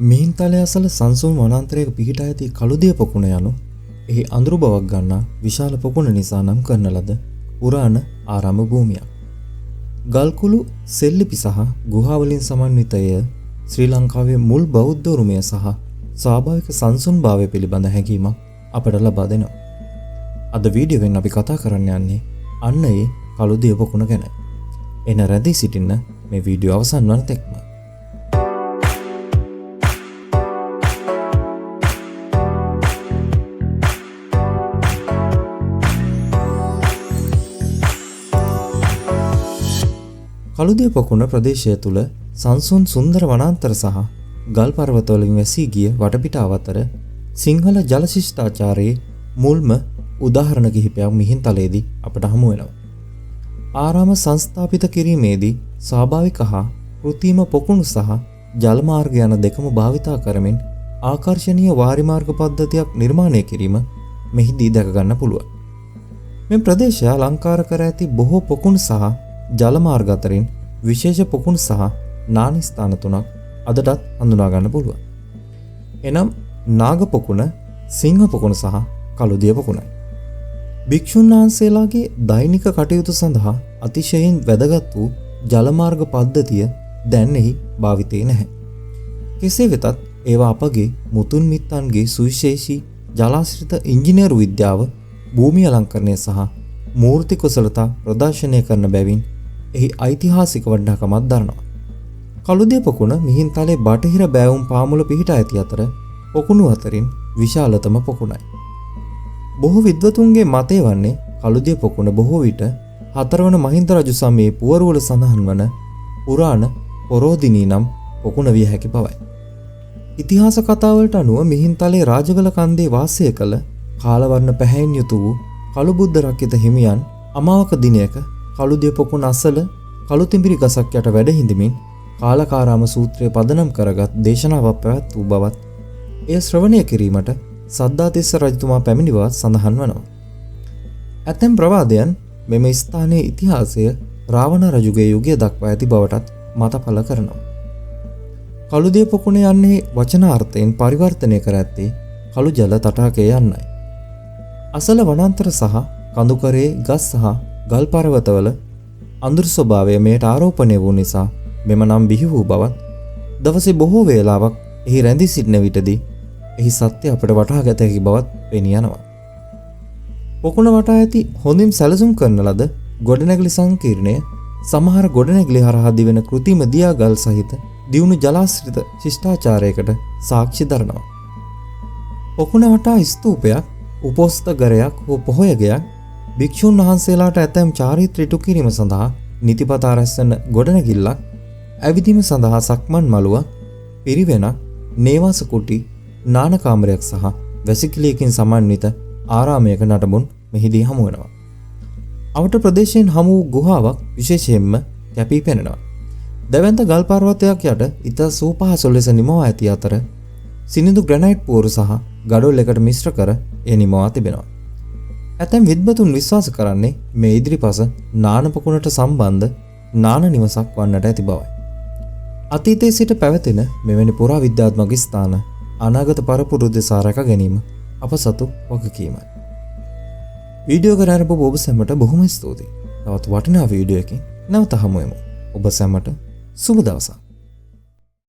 මිහින්තලය අසල සංසුන් වනාන්තරයක පිහිටා ඇති කළුදිය පොකුණ යනු එහි අඳුරු බවක් ගන්නා විශාල පොකුණ නිසා නම් කරන ලද පුරාණ ආරාම භූමියක්. ගල්කුළු සෙල්ලිපි සහ ගුහාවලින් සමන්විතය ශ්‍රී ලංකාවේ මුල් බෞද්ධ උරුමය සහ ස්වාභාවික සංසුන්භාවය පිළිබඳ හැඟීමක් අපට ලබා දෙනවා. අද වීඩියෝවෙන් අපි කතා කරන්න යන්නේ අන්න ඒ කළුදිය පොකුණ ගැන. එන රැඳී සිටින්න මේ වීඩියෝ අවසන් වන තෙක්ම. කළුදිය පොකුණ ප්‍රදේශය තුළ සංසුන් සුන්දර වනාන්තර සහ ගල් පර්වතවලින් වැසී ගිය වටපිටාව අතර සිංහල ජල ශිෂ්ටාචාරයේ මුල්ම උදාහරණ කිහිපයක් මිහින්තලයේදී අපට හමු වෙනවා. ආරාම සංස්ථාපිත කිරීමේදී ස්වාභාවික හා කෘත්‍රිම පොකුණු සහ ජල මාර්ග යන දෙකම භාවිතා කරමින් ආකර්ශනීය වාරිමාර්ග පද්ධතියක් නිර්මාණය කිරීම මෙහිදී දැක ගන්න පුළුවන්. මේ ප්‍රදේශය අලංකාර කර ඇති බොහෝ පොකුණු සහ ජල මාර්ග අතරින් විශේෂ පොකුණු සහ නාන ස්ථාන තුනක් අදටත් හඳුනා ගන්න පුළුවන්. එනම් නාග පොකුණ, සිංහ පොකුණ සහ කළුදිය පොකුණයි. භික්ෂුන් වහන්සේලාගේ දෛනික කටයුතු සඳහා අතිශයින් වැදගත් වූ ජල මාර්ග පද්ධතිය දැන් එහි භාවිතේ නැහැ. කෙසේ වෙතත් ඒවා අපගේ මුතුන් මිත්තන්ගේ සුවිශේෂී ජලාශ්‍රිත ඉංජිනේරු විද්‍යාව, භූමි අලංකරණය සහ මූර්ති කුසලතා ප්‍රදර්ශනය කරන බැවින් එහි ඓතිහාසික වටිනාකමක් දරනවා. කළුදිය පොකුණ මිහින්තලේ බටහිර බෑවුම් පාමුල පිහිටා ඇති අතර පොකුණු අතරින් විශාලතම පොකුණයි. බොහෝ විද්වතුන්ගේ මතය වන්නේ කළුදිය පොකුණ බොහෝ විට හතරවන මහින්ද රජු සමයේ පුවරුවල සඳහන් වන පුරාණ පොරෝදිනී නම් පොකුණ විය හැකි බවයි. ඉතිහාස කතාවලට අනුව මිහින්තලේ රාජගල කන්දේ වාසය කළ කාලවර්ණ පැහැයෙන් යුතු වූ කළුබුද්ධ රක්කිත හිමියන් අමාවක දිනයක කළුදිය පොකුණ අසල කළුතිඹිරි ගසක් යට වැඩ හිඳමින් කාලකාරාම සූත්‍රය පදනම් කරගත් දේශනාවක් පැවැත් වූ බවත් එය ශ්‍රවණය කිරීමට සද්ධාතිස්ස රජතුමා පැමිණි බවත් සඳහන් වනවා. ඇතැම් ප්‍රවාදයන් මෙම ස්ථානයේ ඉතිහාසය රාවණ රජුගේ යුගය දක්වා ඇති බවටත් මත පළ කරනවා. කළුදිය පොකුණ යන්නේ වචනාර්ථයෙන් පරිවර්තනය කර ඇත්තේ කළු ජල තටාකය යන්නයි. අසල වනාන්තර සහ කඳුකරේ ගස් සහ ගල් පර්වතවල අඳුරු ස්වභාවය මෙයට ආරෝපණය වූ නිසා මෙම නම් බිහි වූ බවත් දවසේ බොහෝ වේලාවක් එහි රැඳී සිටින විටදී එහි සත්‍ය අපට වටහා ගත හැකි බවත් පෙනී යනවා. පොකුණ වටා ඇති හොඳින් සැලසුම් කරන ලද ගොඩනැගිලි සංකීර්ණය සමහර ගොඩනැගිලි හරහා දිවෙන කෘත්‍රිම දියා ගල් සහිත දියුණු ජලාශ්‍රිත ශිෂ්ටාචාරයකට සාක්ෂි දරනවා. පොකුණ වටා ස්තූපයක්, උපෝස්ථගරයක් හෝ පොහොයගයක්, භික්ෂුන් වහන්සේලාට ඇතැම් චාරිත්‍ර ඉටු කිරීම සඳහා නිතිපතා රැස්වන ගොඩනැගිල්ලක්, ඇවිදීම සඳහා සක්මන් මළුවක්, පිරිවෙනක්, නේවාස කුටි, නාන කාමරයක් සහ වැසිකිළියකින් සමන්විත ආරාමයක නටබුන් මෙහිදී හමු වෙනවා. අවට ප්‍රදේශයෙන් හමු වූ ගුහාවක් විශේෂයෙන්ම කැපී පෙනෙනවා. දැවැන්ත ගල් පර්වතයක් යට ඉතා සූපහසු ලෙස නිමවා ඇති අතර සිනිඳු ග්‍රැනයිට් පුවරු සහ ගඩොල් එකට මිශ්‍ර කර එය නිමවා තිබෙනවා. ඇතැම් විද්වතුන් විශ්වාස කරන්නේ මේ ඉදිරිපස නාන පොකුණට සම්බන්ධ නාන නිවසක් වන්නට ඇති බවයි. අතීතයේ සිට පැවතෙන මෙවැනි පුරා විද්‍යාත්මක ස්ථාන අනාගත පරපුරු දෙසා රැක ගැනීම අප සතු වගකීමයි. වීඩියෝ කරාරපු ඔබ සැමට බොහොම ස්තුතියි. තවත් වටිනා වීඩියෝ එකකින් නැවත හමු වෙමු. ඔබ සැමට සුබ දවසක්.